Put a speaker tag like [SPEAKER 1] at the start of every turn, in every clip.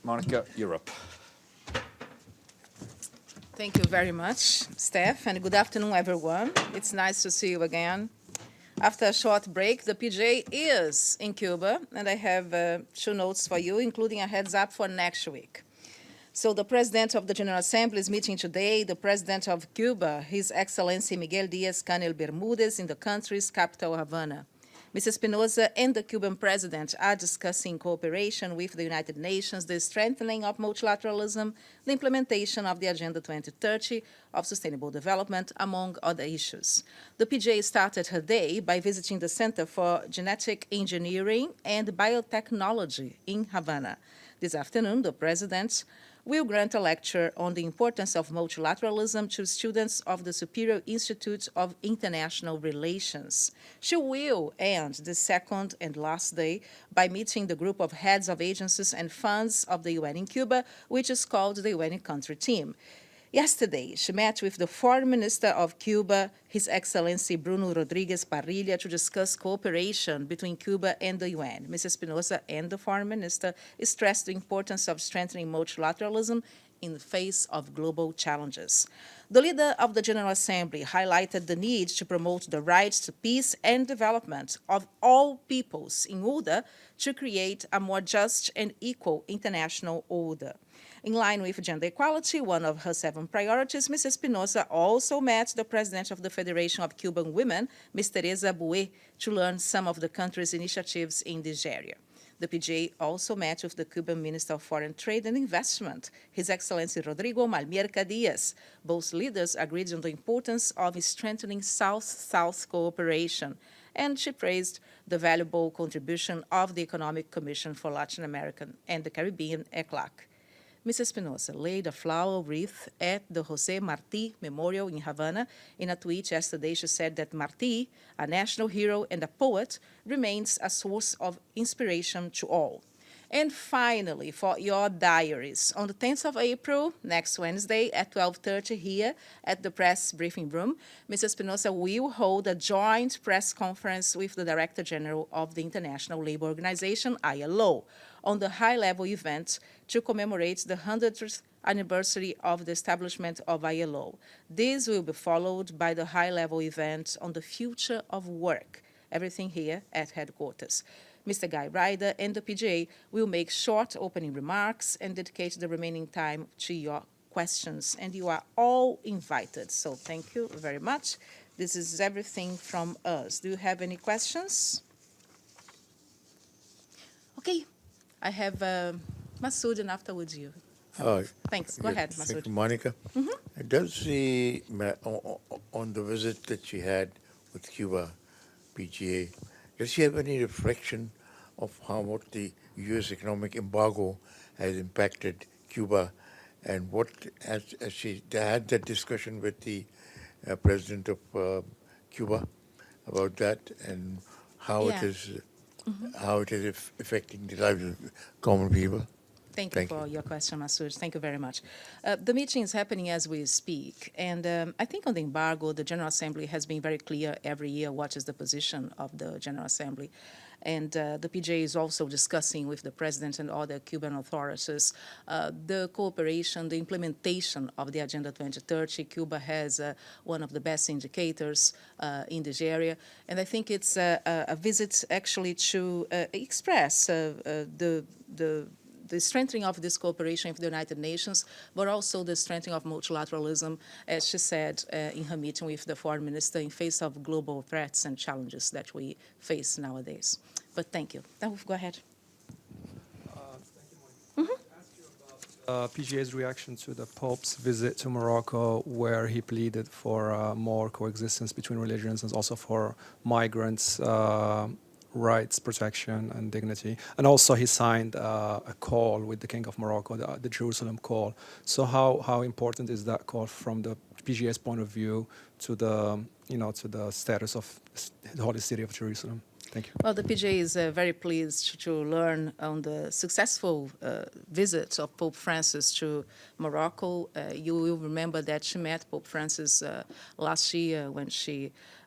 [SPEAKER 1] Monica, you're up.
[SPEAKER 2] Thank you very much, Steph, and good afternoon, everyone. It's nice to see you again. After a short break, the PJ is in Cuba, and I have 2 notes for you, including a heads up for next week. So the President of the General Assembly is meeting today, the President of Cuba, His Excellency Miguel Díaz-Canel Bermúdez, in the country's capital, Havana. Mrs. Espinosa and the Cuban President are discussing cooperation with the United Nations, the strengthening of multilateralism, the implementation of the Agenda 2030 of Sustainable Development, among other issues. The PJ started her day by visiting the Center for Genetic Engineering and Biotechnology in Havana. This afternoon, the President will grant a lecture on the importance of multilateralism to students of the Superior Institute of International Relations. She will end the second and last day by meeting the group of heads of agencies and funds of the UN in Cuba, which is called the UN Country Team. Yesterday, she met with the Foreign Minister of Cuba, His Excellency Bruno Rodriguez Parrilla, to discuss cooperation between Cuba and the UN. Mrs. Espinosa and the Foreign Minister stressed the importance of strengthening multilateralism in the face of global challenges. The leader of the General Assembly highlighted the need to promote the rights to peace and development of all peoples in order to create a more just and equal international order. In line with gender equality, one of her 7 priorities, Mrs. Espinosa also met the President of the Federation of Cuban Women, Ms. Teresa Bue, to learn some of the country's initiatives in this area. The PJ also met with the Cuban Minister of Foreign Trade and Investment, His Excellency Rodrigo Malmierca Diaz. Both leaders agreed on the importance of strengthening South-South cooperation, and she praised the valuable contribution of the Economic Commission for Latin America and the Caribbean, ECLAC. Mrs. Espinosa laid a flower wreath at the José Martí Memorial in Havana. In a tweet yesterday, she said that Martí, a national hero and a poet, remains a source of inspiration to all. And finally, for your diaries, on the 10th of April, next Wednesday at 12:30 here at the press briefing room, Mrs. Espinosa will hold a joint press conference with the Director General of the International Labour Organization, ILO, on the high-level event to commemorate the 100th anniversary of the establishment of ILO. This will be followed by the high-level event on the future of work, everything here at headquarters. Mr. Guy Ryder and the PJ will make short opening remarks and dedicate the remaining time to your questions, and you are all invited. So thank you very much. This is everything from us. Do you have any questions? Okay, I have Masood, and afterwards you. Thanks. Go ahead, Masood.
[SPEAKER 3] Thank you, Monica. Does the, on the visit that she had with Cuba, PGA, does she have any reflection of how much the U.S. economic embargo has impacted Cuba, and what, as she had that discussion with the President of Cuba about that, and how it is affecting the lives of common people?
[SPEAKER 2] Thank you for your question, Masood. Thank you very much. The meeting is happening as we speak, and I think on the embargo, the General Assembly has been very clear every year what is the position of the General Assembly. And the PJ is also discussing with the President and other Cuban authorities the cooperation, the implementation of the Agenda 2030. Cuba has one of the best indicators in this area. And I think it's a visit actually to express the strengthening of this cooperation with the United Nations, but also the strengthening of multilateralism, as she said in her meeting with the Foreign Minister, in face of global threats and challenges that we face nowadays. But thank you. Go ahead.
[SPEAKER 4] Thank you, Monica. I ask you about PGA's reaction to the Pope's visit to Morocco, where he pleaded for more coexistence between religions and also for migrants' rights, protection, and dignity. And also he signed a call with the King of Morocco, the Jerusalem call. So how important is that call from the PGA's point of view to the, to the status of the Holy City of Jerusalem? Thank you.
[SPEAKER 2] Well, the PJ is very pleased to learn on the successful visit of Pope Francis to Morocco. You will remember that she met Pope Francis last year when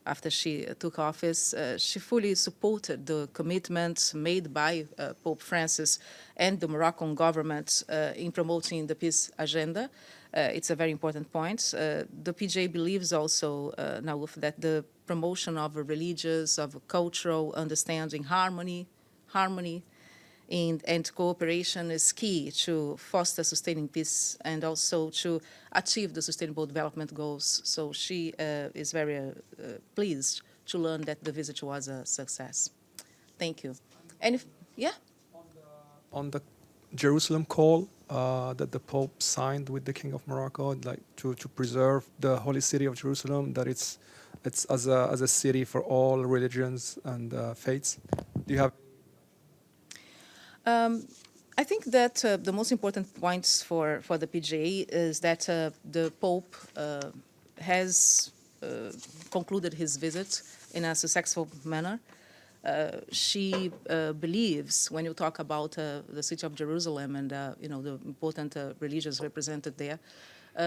[SPEAKER 2] after she took office. She fully supported the commitments made by Pope Francis and the Moroccan government in promoting the peace agenda. It's a very important point. The PJ believes also, Nauf, that the promotion of religious, of cultural understanding, harmony, and cooperation is key to foster sustaining peace and also to achieve the Sustainable Development Goals. So she is very pleased to learn that the visit was a success. Thank you. And yeah?
[SPEAKER 4] On the Jerusalem call that the Pope signed with the King of Morocco, like to preserve the holy city of Jerusalem, that it's as a city for all religions and faiths. Do you have?
[SPEAKER 2] I think that the most important points for the PJ is that the Pope has concluded his visit in a successful manner. She believes, when you talk about the city of Jerusalem and the important religions represented there,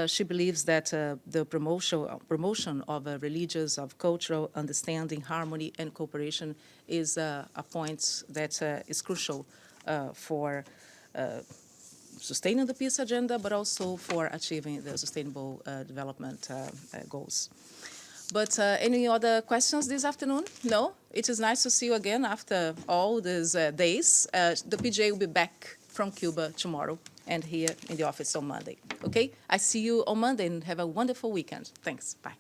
[SPEAKER 2] she believes that the promotion of religious, of cultural understanding, harmony, and cooperation is a point that is crucial for sustaining the peace agenda, but also for achieving the Sustainable Development Goals. But any other questions this afternoon? No? It is nice to see you again after all these days. The PJ will be back from Cuba tomorrow and here in the office on Monday. Okay? I see you on Monday and have a wonderful weekend. Thanks. Bye.